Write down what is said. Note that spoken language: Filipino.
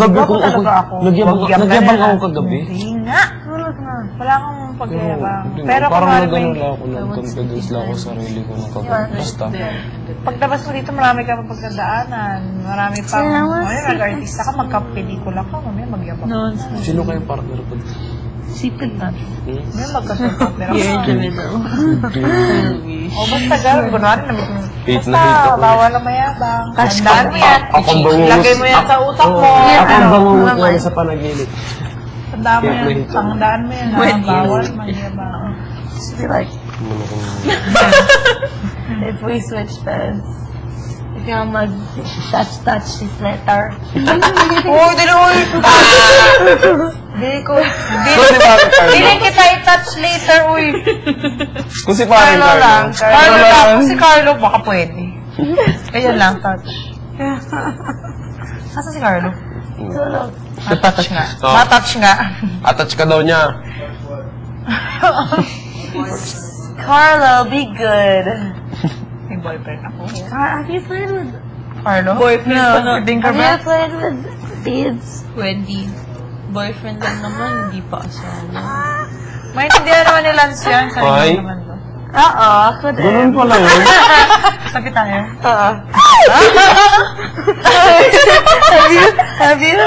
Gabi ko ako. Nagyabang ako kagabi. Hindi nga. Wala akong pagyabang. Pero parang nagano lang ako, nag-confidence lang ako sa sarili ko ng basta. Pagtabas mo dito, marami ka pa pagkadaanan. Marami pang, nag-artista ka, magka-pelikula ka, mamaya magyabang. Sino kayong partner ko? Sipin na. May magka-partner ako. You're in the middle. O basta gano'n, kunwari na Basta, bawal na mayabang. Tandaan mo yan. Akong bangungot. Lagay mo yan sa utak mo. Akong bangungot yan sa panaginip. Tandaan mo yan. Tandaan mo yan. Bawal magyabang. Just be like, if we switch this, if you're mag-touch this letter. Oh, dinoy! Hindi kita i-touch later, uy. Kung si parang Carlo lang. Carlo lang. Kung si Carlo, baka pwede. Ayan lang, touch. Asa si Carlo? Tulog. Matouch nga. Matouch nga. Attach ka daw niya. Carlo, be good. May boyfriend ako. Have you played with... Carlo? Boyfriend? No. Have you played with kids? Wendy. Boyfriend lang naman, hindi pa asawa. Maintindihan naman ni Lance yan. Ay. Naman to. Oo, ako din. Ganun pala yun. Sabi tayo. Oo. Have you